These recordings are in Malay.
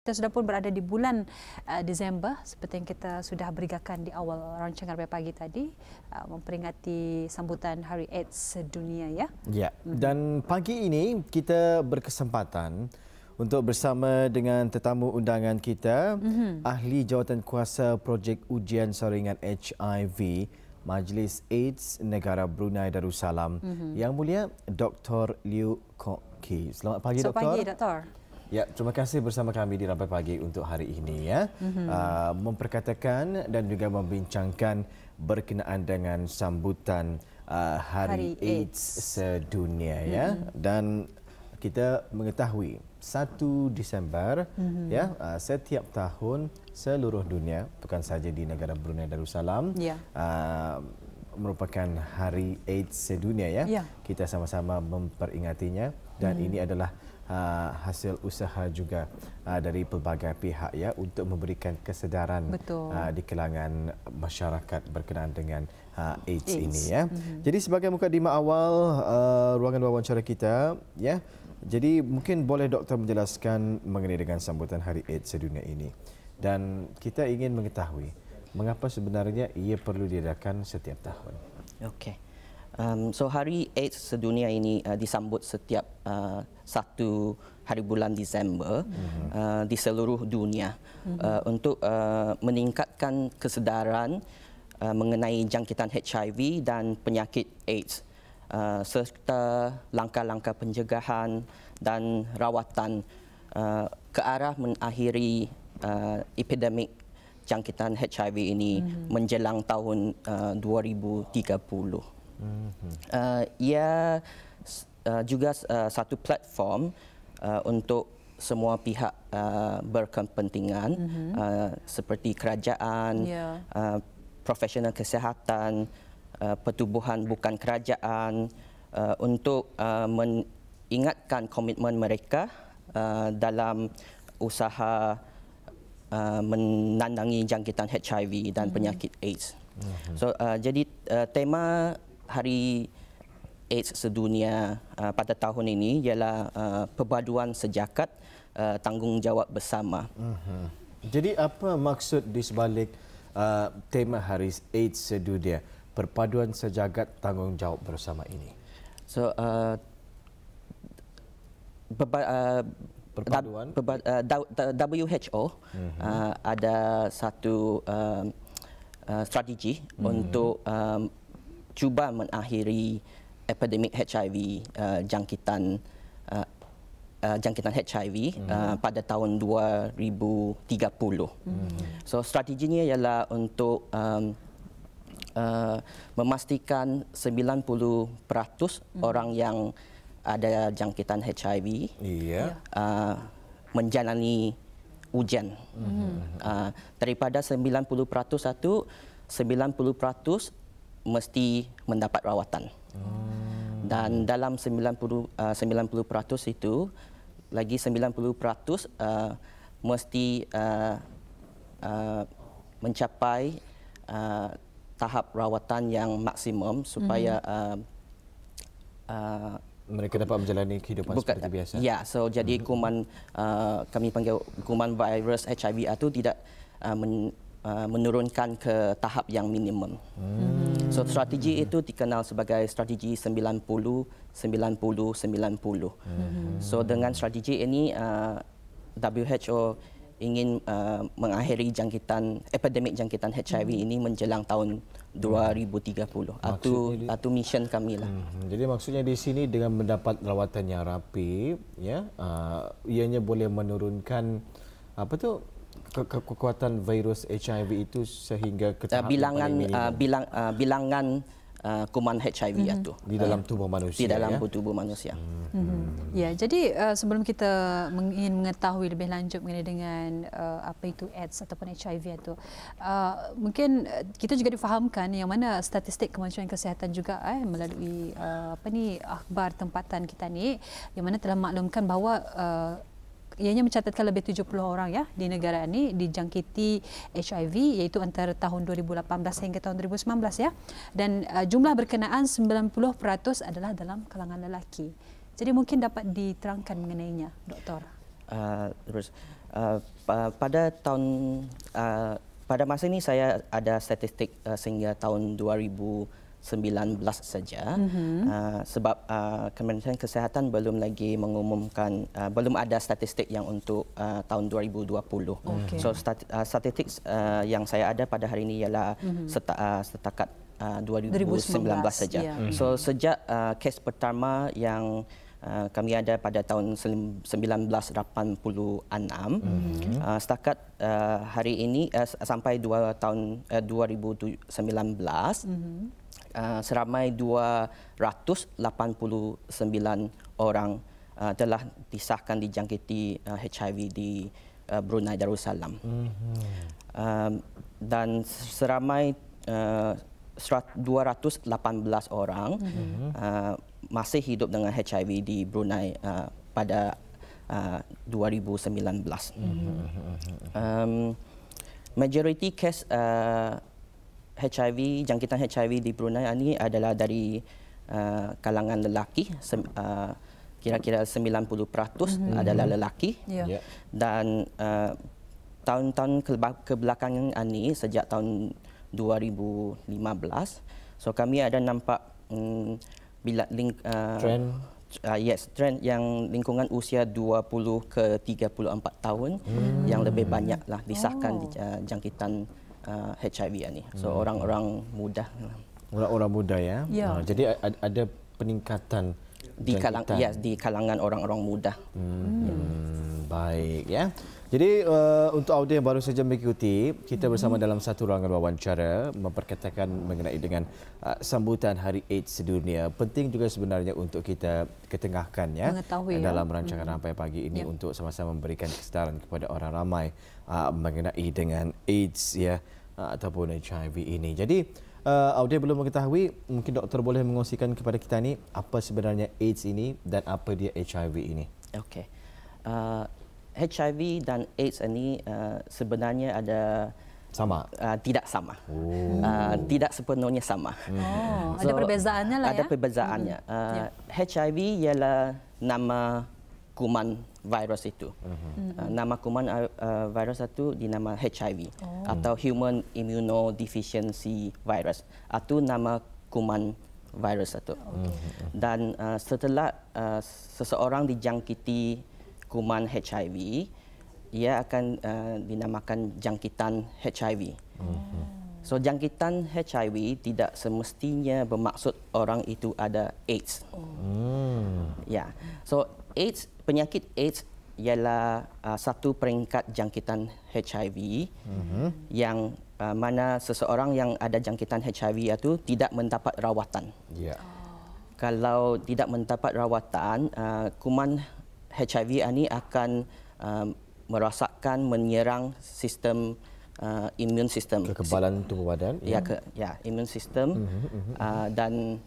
Kita sudah pun berada di bulan Disember seperti yang kita sudah berikan di awal rancangan pagi tadi, memperingati sambutan Hari AIDS Sedunia ya. Ya, dan pagi ini kita berkesempatan untuk bersama dengan tetamu undangan kita, Ahli Jawatankuasa Projek Ujian Saringan HIV Majlis AIDS Negara Brunei Darussalam, Yang Mulia Dr. Liew Kok Kee. Selamat pagi, Doktor. Selamat pagi, Doktor. Ya, terima kasih bersama kami di Rampai Pagi untuk hari ini ya. Memperkatakan dan juga membincangkan berkenaan dengan sambutan Hari AIDS Sedunia ya. Dan kita mengetahui 1 Disember ya, setiap tahun seluruh dunia, bukan saja di negara Brunei Darussalam, merupakan Hari AIDS Sedunia ya. Kita sama-sama memperingatinya dan ini adalah hasil usaha juga dari pelbagai pihak ya untuk memberikan kesedaran di kalangan masyarakat berkenaan dengan AIDS ini ya. Jadi sebagai mukadimah awal ruangan wawancara kita ya. Jadi mungkin boleh doktor menjelaskan mengenai dengan sambutan Hari AIDS Sedunia ini. Dan kita ingin mengetahui mengapa sebenarnya ia perlu diadakan setiap tahun. Okey. So Hari AIDS Sedunia ini disambut setiap 1 hari bulan Disember di seluruh dunia untuk meningkatkan kesedaran mengenai jangkitan HIV dan penyakit AIDS serta langkah-langkah pencegahan dan rawatan ke arah mengakhiri epidemik jangkitan HIV ini menjelang tahun 2030. Ia juga satu platform untuk semua pihak berkepentingan seperti kerajaan, profesional kesihatan, pertubuhan bukan kerajaan untuk mengingatkan komitmen mereka dalam usaha menandangi jangkitan HIV dan penyakit AIDS. So jadi tema Hari AIDS Sedunia pada tahun ini ialah perpaduan sejagat tanggungjawab bersama. Jadi apa maksud di sebalik tema Hari AIDS Sedunia, perpaduan sejagat tanggungjawab bersama ini? So perpaduan WHO ada satu strategi untuk cuba mengakhiri epidemik HIV jangkitan HIV pada tahun 2030. So strateginya ialah untuk memastikan 90% orang yang ada jangkitan HIV menjalani ujian. Daripada 90% itu 90% mesti mendapat rawatan. Dan dalam 90% itu lagi 90% mesti mencapai tahap rawatan yang maksimum supaya mereka dapat menjalani kehidupan seperti biasa. Ya, so jadi kuman kami panggil kuman virus HIV itu tidak menurunkan ke tahap yang minimum. So strategi itu dikenal sebagai strategi 90-90-90. So dengan strategi ini WHO ingin mengakhiri epidemik jangkitan HIV ini menjelang tahun 2030. Itu mission kami lah. Jadi maksudnya di sini dengan mendapat rawatan yang rapi ya, ianya boleh menurunkan apa tu kekuatan virus HIV itu sehingga ke tahap bilangan kuman HIV itu di dalam tubuh manusia. Di dalam tubuh manusia. Ya, jadi sebelum kita ingin mengetahui lebih lanjut mengenai dengan apa itu AIDS ataupun HIV itu, mungkin kita juga difahamkan yang mana statistik Kementerian Kesihatan juga melalui akhbar tempatan kita ni, yang mana telah maklumkan bahawa ianya mencatatkan lebih 70 orang ya di negara ini dijangkiti HIV, iaitu antara tahun 2018 hingga tahun 2019 ya. Dan jumlah berkenaan 90% adalah dalam kalangan lelaki. Jadi mungkin dapat diterangkan mengenainya, Doktor. Terus Pada masa ini saya ada statistik sehingga tahun 2019 saja, sebab Kementerian Kesihatan belum lagi mengumumkan, belum ada statistik yang untuk tahun 2020. So statistik yang saya ada pada hari ini ialah setakat 2019 saja. So sejak kes pertama yang kami ada pada tahun 1986, setakat hari ini sampai tahun 2019, seramai 289 orang telah disahkan dijangkiti HIV di Brunei Darussalam. Dan seramai 218 orang masih hidup dengan HIV di Brunei pada 2019. Majoriti kes HIV, jangkitan HIV di Brunei ini adalah dari kalangan lelaki, kira-kira 90% adalah lelaki. Dan tahun-tahun kebelakangan ini, sejak tahun 2015, so kami ada nampak trend yang lingkungan usia 20 ke 34 tahun yang lebih banyaklah disahkan jangkitan HIV ini. So orang-orang muda. Orang-orang muda ya. Jadi ada peningkatan di kalangan orang-orang muda. Baik ya. Jadi untuk audio yang baru saja mengikuti, kita bersama dalam satu ruangan wawancara memperkatakan mengenai dengan sambutan Hari AIDS Sedunia. Penting juga sebenarnya untuk kita ketengahkan ya dalam rancangan Rampai Pagi ini untuk sama-sama memberikan kesedaran kepada orang ramai mengenai dengan AIDS ya ataupun HIV ini. Jadi audio belum mengetahui, mungkin doktor boleh mengongsikan kepada kita ni apa sebenarnya AIDS ini dan apa dia HIV ini. Okey. HIV dan AIDS ini sebenarnya sama? Tidak sama. Tidak sepenuhnya sama. So, ada perbezaannya lah ya? Ada perbezaannya. HIV ialah nama kuman virus itu. Nama kuman virus itu dinama HIV atau Human Immunodeficiency Virus atau nama kuman virus itu. Dan setelah seseorang dijangkiti kuman HIV, ia akan dinamakan jangkitan HIV. So jangkitan HIV tidak semestinya bermaksud orang itu ada AIDS. Ya. So AIDS, penyakit AIDS ialah satu peringkat jangkitan HIV yang mana seseorang yang ada jangkitan HIV itu tidak mendapat rawatan. Kalau tidak mendapat rawatan, kuman HIV ini akan merosakkan, menyerang sistem imun sistem. Kekebalan tubuh badan. Imun sistem. Dan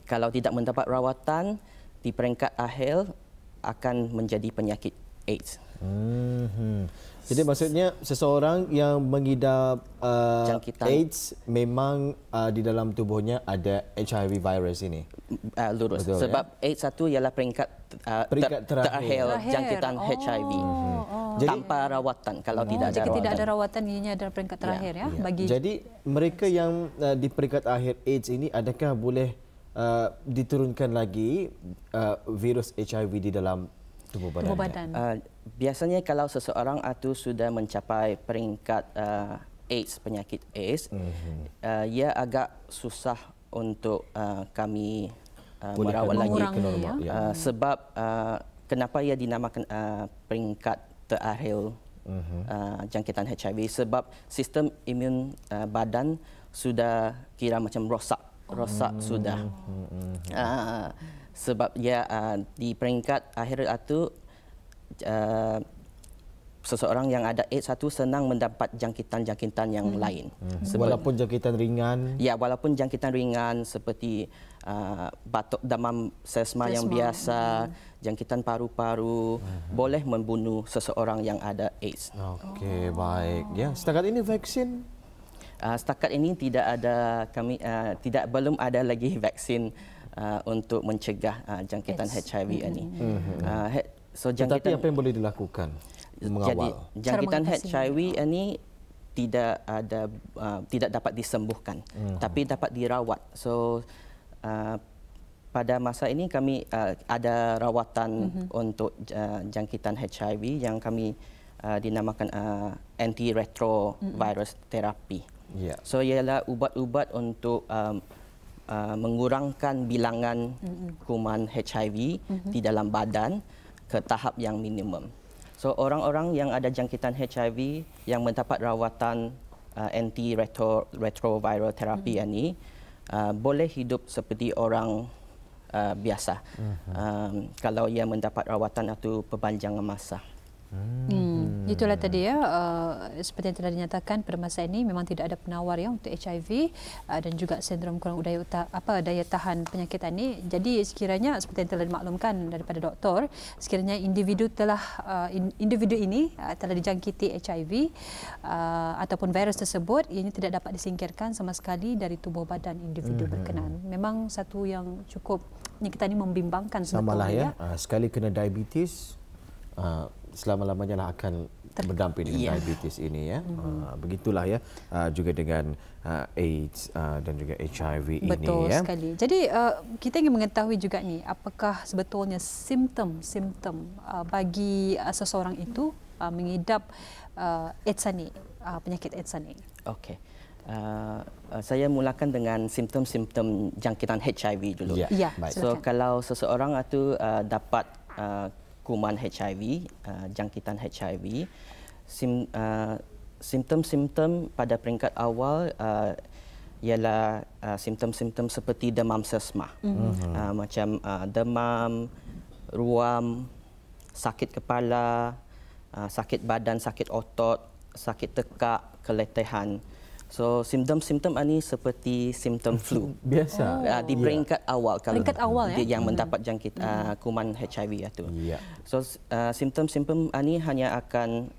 kalau tidak mendapat rawatan, di peringkat akhir akan menjadi penyakit AIDS. Jadi maksudnya seseorang yang mengidap AIDS memang di dalam tubuhnya ada HIV virus ini. Lurus. Betul, sebab AIDS satu ialah peringkat terakhir jangkitan HIV. Tanpa rawatan kalau tidak ada jika rawatan. Tidak ada rawatan, ianya adalah peringkat terakhir ya. Jadi mereka yang di peringkat akhir AIDS ini adakah boleh diturunkan lagi virus HIV di dalam tubuh badan? Biasanya kalau seseorang itu sudah mencapai peringkat AIDS, penyakit AIDS, ia agak susah untuk kami merawat lagi. Sebab kenapa ia dinamakan peringkat terakhir jangkitan HIV? Sebab sistem imun badan sudah kira macam rosak sudah. Sebab ia di peringkat akhir itu seseorang yang ada AIDS satu senang mendapat jangkitan-jangkitan yang lain. Walaupun jangkitan ringan? Ya, walaupun jangkitan ringan seperti batuk demam sesma yang biasa, jangkitan paru-paru, boleh membunuh seseorang yang ada AIDS. Okey, baik. Ya, setakat ini vaksin? Setakat ini tidak ada, belum ada lagi vaksin untuk mencegah jangkitan HIV ini. Tetapi apa yang boleh dilakukan mengawal? Jadi jangkitan HIV ini tidak dapat disembuhkan, tapi dapat dirawat. So pada masa ini kami ada rawatan untuk jangkitan HIV yang kami dinamakan antiretrovirus therapy. Yeah. So ialah ubat-ubat untuk mengurangkan bilangan kuman HIV di dalam badan ke tahap yang minimum. So orang-orang yang ada jangkitan HIV yang mendapat rawatan anti-retroviral therapy ini boleh hidup seperti orang biasa kalau ia mendapat rawatan atau perpanjangan masa. Itulah tadi ya, seperti yang telah dinyatakan pada masa ini memang tidak ada penawar ya untuk HIV dan juga sindrom kurang daya tahan penyakit ini. Jadi sekiranya seperti yang telah dimaklumkan daripada doktor, sekiranya individu ini telah dijangkiti HIV ataupun virus tersebut, ianya tidak dapat disingkirkan sama sekali dari tubuh badan individu berkenaan. Memang satu yang cukup penyakit ini membimbangkan sebetulnya. Samalah ya, sekali kena diabetes, selama-lamanya lah akan berdamping dengan diabetes ini ya. Begitulah ya juga dengan AIDS dan juga HIV ini ya. Betul sekali. Jadi kita ingin mengetahui juga ni apakah sebetulnya simptom-simptom bagi seseorang itu mengidap AIDS ini, penyakit AIDS ini. Okey. Saya mulakan dengan simptom-simptom jangkitan HIV dulu. Ya, so kalau seseorang itu dapat kuman HIV, jangkitan HIV, simptom-simptom pada peringkat awal ialah simptom-simptom seperti demam sesma, macam demam, ruam, sakit kepala, sakit badan, sakit otot, sakit tekak, keletihan. So simptom-simptom ini seperti simptom flu. Biasa. Di peringkat awal kalau yang mendapat jangkit kuman HIV itu. So simptom-simptom ini hanya akan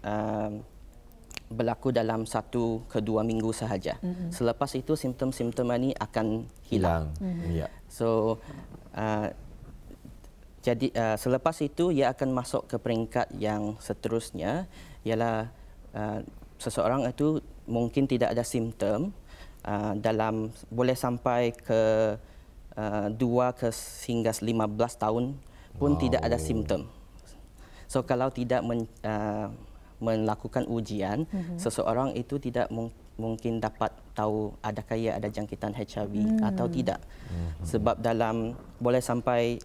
berlaku dalam 1 ke 2 minggu sahaja. Selepas itu simptom-simptom ini akan hilang. So jadi selepas itu ia akan masuk ke peringkat yang seterusnya, ialah seseorang itu mungkin tidak ada simptom dalam boleh sampai ke 2 hingga 15 tahun pun tidak ada simptom. So kalau tidak melakukan ujian, seseorang itu tidak mungkin dapat tahu adakah ia ada jangkitan HIV atau tidak. Sebab dalam boleh sampai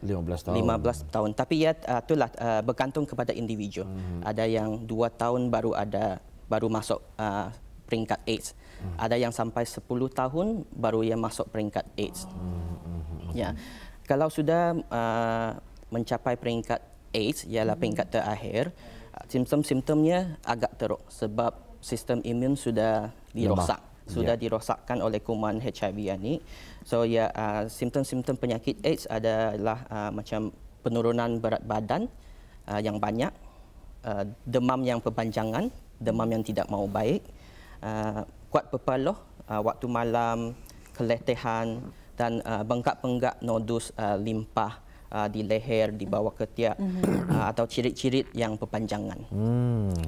15 tahun. Tapi ya itulah bergantung kepada individu. Ada yang 2 tahun baru masuk peringkat AIDS. Ada yang sampai 10 tahun baru ia masuk peringkat AIDS. Ya. Kalau sudah mencapai peringkat AIDS, ialah peringkat terakhir, simptom-simptomnya agak teruk sebab sistem imun sudah dirosak. Sudah dirosakkan oleh kuman HIV ini. So ya, simptom-simptom penyakit AIDS adalah macam penurunan berat badan yang banyak, demam yang berpanjangan, demam yang tidak mau baik, kuat berpeluh waktu malam, keletihan dan bengkak-bengkak nodus limpah di leher, di bawah ketiak atau cirit-cirit yang berpanjangan.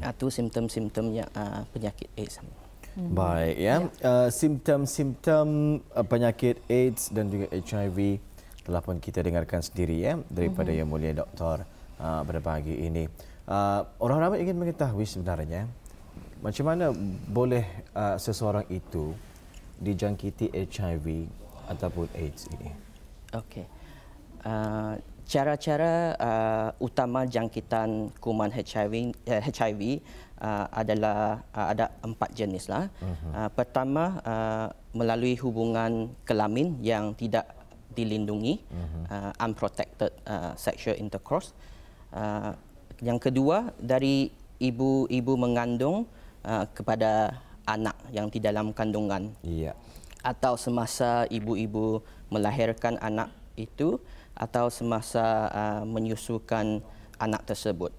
Itu simptom-simptomnya penyakit AIDS. Baik ya. Simptom-simptom penyakit AIDS dan juga HIV telah pun kita dengarkan sendiri ya daripada Yang Mulia Doktor pada pagi ini. Orang ramai ingin mengetahui sebenarnya macam mana boleh seseorang itu dijangkiti HIV ataupun AIDS ini. Okey. Cara-cara utama jangkitan kuman HIV adalah ada 4 jenis lah. Pertama, melalui hubungan kelamin yang tidak dilindungi, unprotected sexual intercourse. Yang kedua, dari ibu mengandung kepada anak yang di dalam kandungan. Atau semasa ibu-ibu melahirkan anak itu atau semasa menyusukan anak tersebut.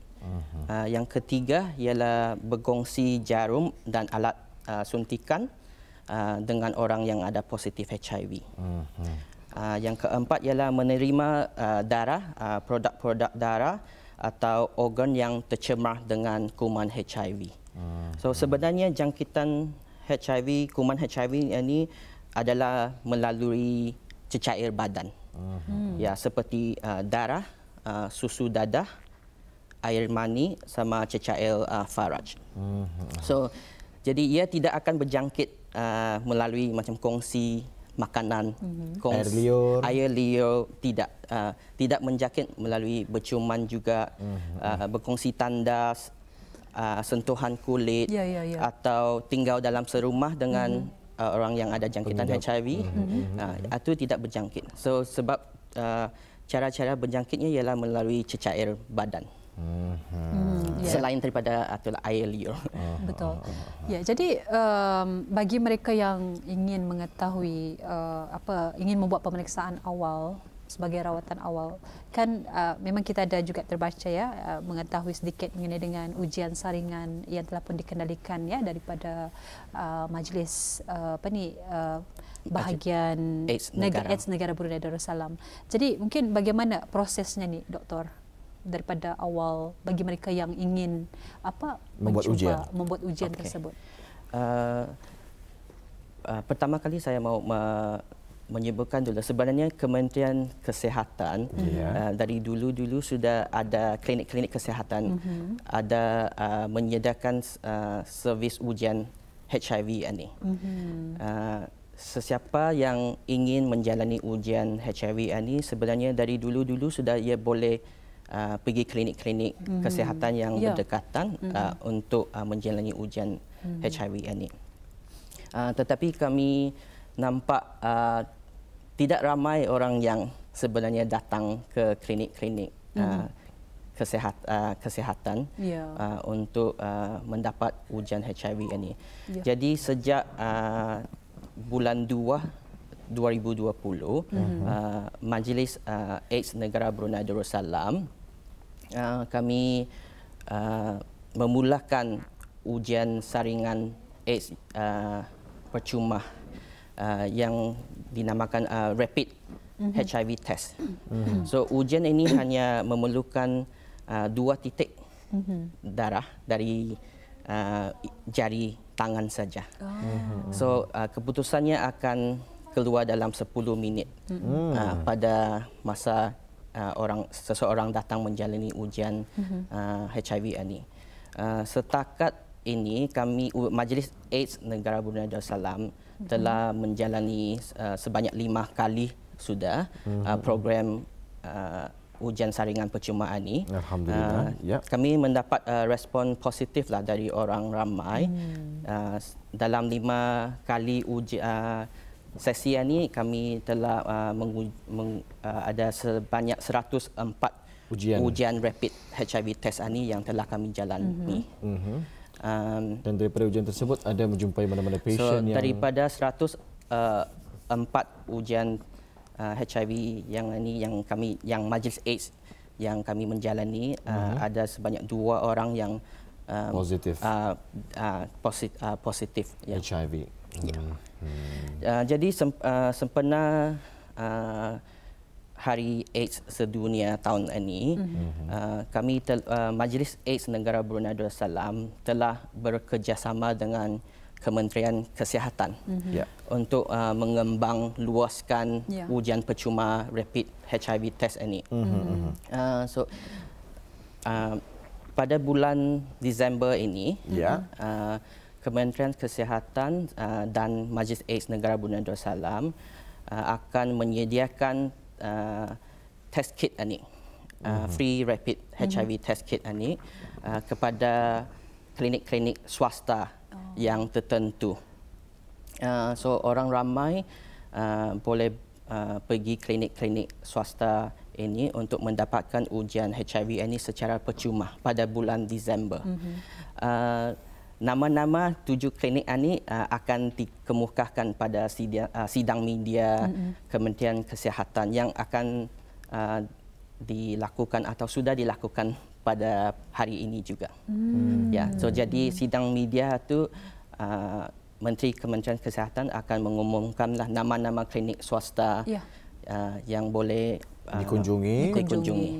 Yang ketiga ialah berkongsi jarum dan alat suntikan dengan orang yang ada positif HIV. Yang keempat ialah menerima darah, produk-produk darah atau organ yang tercemar dengan kuman HIV. So sebenarnya jangkitan HIV, kuman HIV ini adalah melalui cecair badan. Ya, seperti darah, susu dadah, air mani sama cecair faraj. So jadi ia tidak akan berjangkit melalui macam kongsi makanan, air liur tidak menjangkit melalui berciuman juga, berkongsi tandas, sentuhan kulit, atau tinggal dalam serumah dengan orang yang ada jangkitan HIV, itu tidak berjangkit. So sebab cara-cara berjangkitnya ialah melalui cecair badan. Selain daripada air liur. Betul. Ya, jadi bagi mereka yang ingin mengetahui ingin membuat pemeriksaan awal sebagai rawatan awal, kan memang kita ada juga terbaca ya, mengetahui sedikit mengenai dengan ujian saringan yang telah pun dikendalikan ya daripada majlis bahagian AIDS Negara Brunei Darussalam. Jadi mungkin bagaimana prosesnya ni, Doktor, daripada awal bagi mereka yang ingin membuat ujian tersebut? Pertama kali saya mau menyebutkan dulu, sebenarnya Kementerian Kesihatan dari dulu sudah ada klinik-klinik kesihatan, ada menyediakan servis ujian HIV ini. Sesiapa yang ingin menjalani ujian HIV ini sebenarnya dari dulu sudah ia boleh pergi klinik-klinik kesihatan yang berdekatan untuk menjalani ujian HIV ini. Tetapi kami nampak tidak ramai orang yang sebenarnya datang ke klinik-klinik kesihatan untuk mendapat ujian HIV ini. Jadi sejak bulan 2020, Majlis AIDS Negara Brunei Darussalam kami memulakan ujian saringan AIDS percuma yang dinamakan rapid HIV test. So ujian ini hanya memerlukan 2 titik darah dari jari tangan saja. So keputusannya akan keluar dalam 10 minit pada masa seseorang datang menjalani ujian HIV ini. Setakat ini kami Majlis AIDS Negara Brunei Darussalam telah menjalani sebanyak 5 kali sudah program ujian saringan percuma ini. Alhamdulillah. Kami mendapat respon positif lah dari orang ramai. Dalam 5 kali sesi ini kami telah ada sebanyak 104 ujian rapid HIV test ini yang telah kami jalani. Dan daripada ujian tersebut ada menjumpai mana-mana pasien yang daripada 104 ujian HIV yang Majlis AIDS yang kami menjalani, ada sebanyak 2 orang yang positif HIV. Jadi sempena Hari AIDS Sedunia tahun ini, kami Majlis AIDS Negara Brunei Darussalam telah bekerjasama dengan Kementerian Kesihatan untuk mengembang luaskan ujian percuma rapid HIV test ini. Pada bulan Disember ini, Kementerian Kesihatan dan Majlis AIDS Negara Brunei Darussalam akan menyediakan test kit ini, free rapid HIV test kit ini kepada klinik-klinik swasta yang tertentu. So orang ramai boleh pergi klinik-klinik swasta ini untuk mendapatkan ujian HIV ini secara percuma pada bulan Disember. Nama-nama 7 klinik ini akan dikemukakan pada sidang media Kementerian Kesihatan yang akan dilakukan atau sudah dilakukan pada hari ini juga. So jadi sidang media itu Menteri Kementerian Kesihatan akan mengumumkanlah nama-nama klinik swasta yang boleh dikunjungi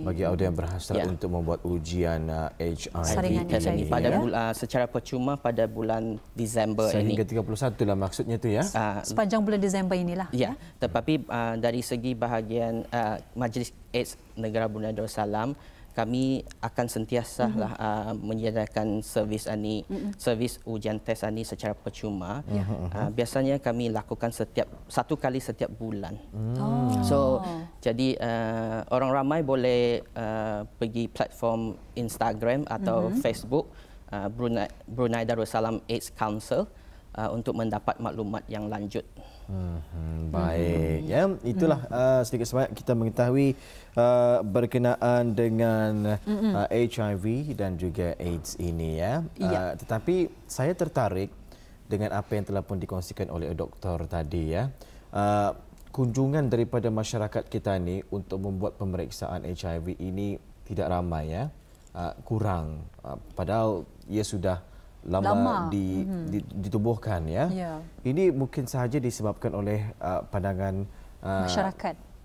bagi audiens yang berhasrat untuk membuat ujian HIV ini pada secara percuma pada bulan Disember ini. Sehingga 31 lah maksudnya tu ya. Sepanjang bulan Disember inilah. Ya, tetapi dari segi bahagian Majlis AIDS Negara Brunei Darussalam, kami akan sentiasa menyediakan servis ini, servis ujian tes ini secara percuma. Biasanya kami lakukan satu kali setiap bulan. So jadi orang ramai boleh pergi platform Instagram atau Facebook Brunei Darussalam AIDS Council untuk mendapat maklumat yang lanjut. Baik, ya, itulah sedikit sebanyak kita mengetahui berkenaan dengan HIV dan juga AIDS ini ya. Tetapi saya tertarik dengan apa yang telah pun dikongsikan oleh doktor tadi ya. Kunjungan daripada masyarakat kita ni untuk membuat pemeriksaan HIV ini tidak ramai ya, kurang. Padahal ia sudah lama ditubuhkan ya. Ini mungkin sahaja disebabkan oleh pandangan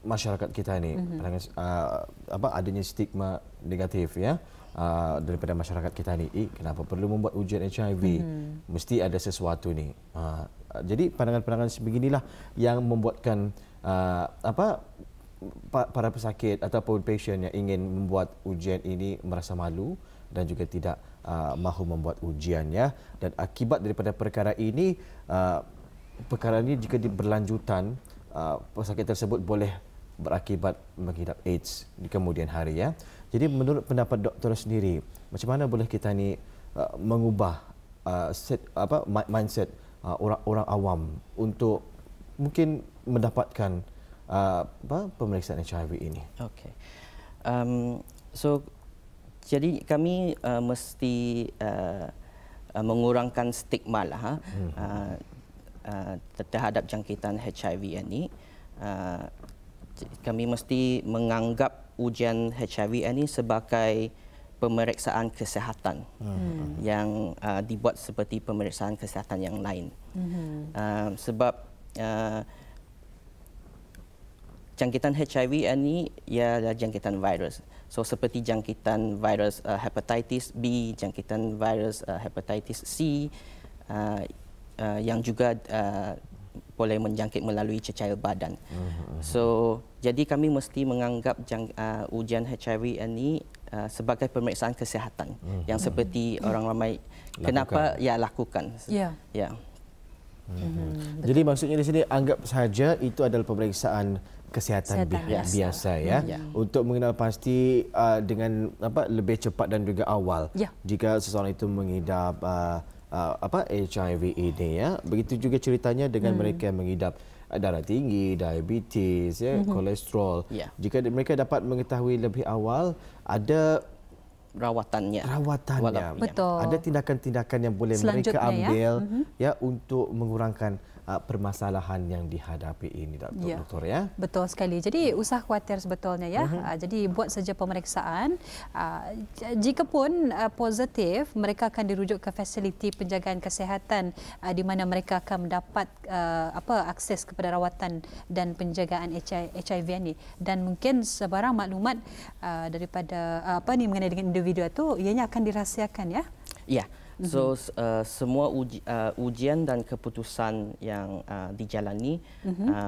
masyarakat kita ni, pandangan adanya stigma negatif ya daripada masyarakat kita ni. Kenapa perlu membuat ujian HIV? Mesti ada sesuatu ni. Jadi pandangan-pandangan sebeginilah yang membuatkan para pesakit ataupun pasien yang ingin membuat ujian ini merasa malu dan juga tidak mahu membuat ujiannya. Dan akibat daripada perkara ini jika berlanjutan, pesakit tersebut boleh berakibat mengidap AIDS di kemudian hari ya. Jadi menurut pendapat doktor sendiri, macam mana boleh kita ni mengubah mindset orang awam untuk mungkin mendapatkan pemeriksaan HIV ini? Okey. Jadi kami mesti mengurangkan stigma lah terhadap jangkitan HIV ini. Kami mesti menganggap ujian HIV ini sebagai pemeriksaan kesihatan yang dibuat seperti pemeriksaan kesihatan yang lain. Sebab jangkitan HIV ini ialah jangkitan virus. So seperti jangkitan virus hepatitis B, jangkitan virus hepatitis C yang juga boleh menjangkit melalui cecair badan. So jadi kami mesti menganggap ujian HIV ini sebagai pemeriksaan kesihatan yang seperti orang ramai kenapa lakukan. Jadi maksudnya di sini anggap saja itu adalah pemeriksaan kesihatan biasa ya, untuk mengenal pasti dengan lebih cepat dan juga awal jika seseorang itu mengidap HIV ini ya. Begitu juga ceritanya dengan mereka yang mengidap darah tinggi, diabetes ya, kolesterol. Jika mereka dapat mengetahui lebih awal, ada rawatannya. Betul. Ada tindakan-tindakan yang boleh mereka ambil ya untuk mengurangkan permasalahan yang dihadapi ini, doktor ya. Betul sekali. Jadi usah khawatir sebetulnya ya. Jadi buat saja pemeriksaan. Jika pun positif, mereka akan dirujuk ke fasiliti penjagaan kesihatan di mana mereka akan mendapat akses kepada rawatan dan penjagaan HIV ini. Dan mungkin sebarang maklumat daripada mengenai dengan individu itu ianya akan dirahsiakan ya. Ya. So semua ujian dan keputusan yang dijalani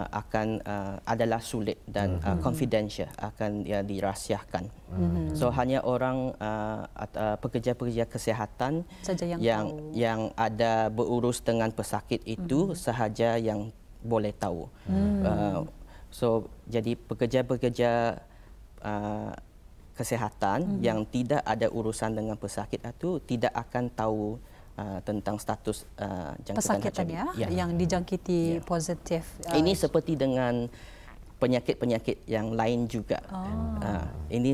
akan adalah sulit dan confidential, akan dirahsiakan. So hanya orang pekerja-pekerja kesihatan yang ada berurus dengan pesakit itu sahaja yang boleh tahu. So jadi pekerja-pekerja kesihatan yang tidak ada urusan dengan pesakit itu tidak akan tahu tentang status jangkitan pesakitan yang dijangkiti positif. Ini seperti dengan penyakit-penyakit yang lain juga. Ini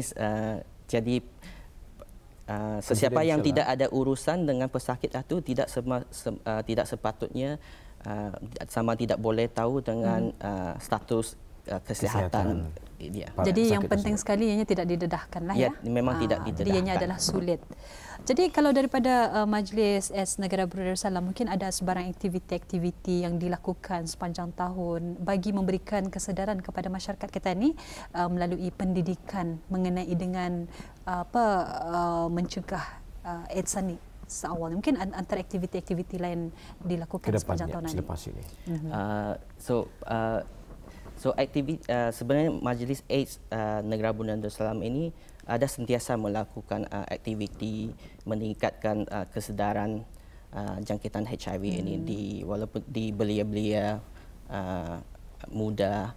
jadi sesiapa yang tidak ada urusan dengan pesakit itu tidak sepatutnya sama tidak boleh tahu dengan status kesihatan Jadi yang penting sekali ianya tidak didedahkan lah ya. Memang tidak didedahkan. Jadi ianya adalah sulit. Jadi kalau daripada Majlis AIDS Negara Brunei Darussalam, mungkin ada sebarang aktiviti-aktiviti yang dilakukan sepanjang tahun bagi memberikan kesedaran kepada masyarakat kita ini melalui pendidikan mengenai dengan mencegah AIDS ini seawal. Mungkin antara aktiviti-aktiviti lain dilakukan sepanjang tahun ini. Selepas ini. So aktiviti sebenarnya Majlis AIDS Negara Brunei Darussalam ini ada sentiasa melakukan aktiviti meningkatkan kesedaran jangkitan HIV ini walaupun di belia-belia muda.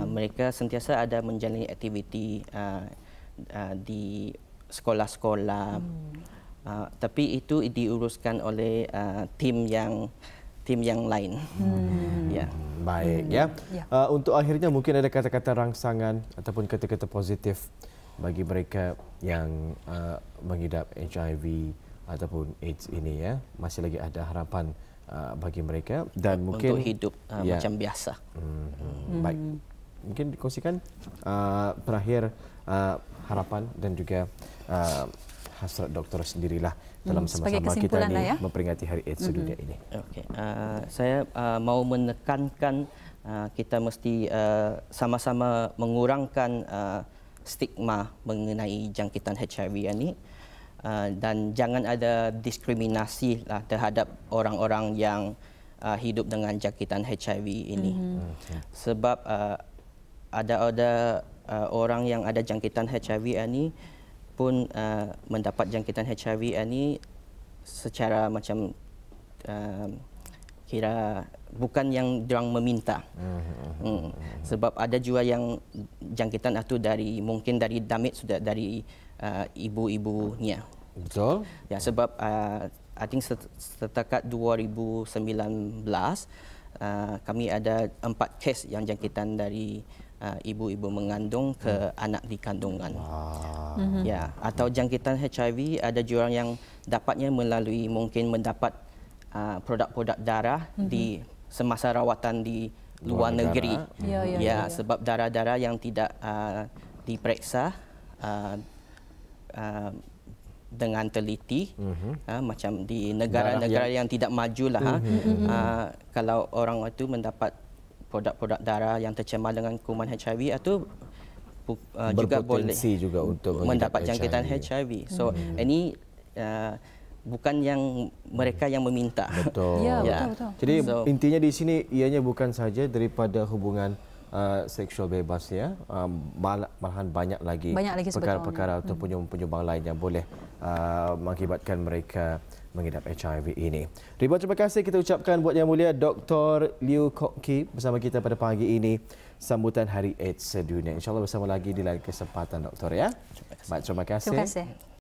Mereka sentiasa ada menjalani aktiviti di sekolah-sekolah. Tapi itu diuruskan oleh tim yang lain. Baik ya. Untuk akhirnya mungkin ada kata-kata rangsangan ataupun kata-kata positif bagi mereka yang mengidap HIV ataupun AIDS ini ya. Masih lagi ada harapan bagi mereka dan mungkin untuk hidup macam biasa. Baik. Mungkin dikongsikan terakhir harapan dan juga hasrat doktor sendirilah dalam sama-sama kita ini memperingati Hari AIDS Sedunia ini. Okay. Saya mau menekankan kita mesti sama-sama mengurangkan stigma mengenai jangkitan HIV ini dan jangan ada diskriminasi lah terhadap orang-orang yang hidup dengan jangkitan HIV ini. Sebab ada orang yang ada jangkitan HIV ini pun mendapat jangkitan HIV ini secara macam kira bukan yang diorang meminta. Sebab ada juga yang jangkitan itu mungkin dari damit sudah dari ibu-ibunya. Betul. Ya, sebab I think setakat 2019 kami ada 4 kes yang jangkitan dari ibu-ibu mengandung ke anak di kandungan. Ya, atau jangkitan HIV ada juga yang dapatnya melalui mungkin mendapat produk-produk darah di semasa rawatan di luar negeri. Ya, sebab darah-darah yang tidak diperiksa dengan teliti, macam di negara-negara yang tidak maju lah. Kalau orang itu mendapat produk-produk darah yang tercemar dengan kuman HIV itu juga boleh juga untuk mendapat jangkitan HIV. So ini bukan yang mereka yang meminta. Betul. Betul. Jadi intinya di sini ianya bukan saja daripada hubungan seksual bebas ya, malahan banyak lagi perkara-perkara atau penyumbang lain yang boleh mengakibatkan mereka mengidap HIV ini. Ribuan terima kasih kita ucapkan buat Yang Mulia Dr. Liew Kok Kee bersama kita pada pagi ini sambutan Hari AIDS Sedunia. InsyaAllah bersama lagi di lain kesempatan doktor ya. Baik, terima kasih. Terima kasih.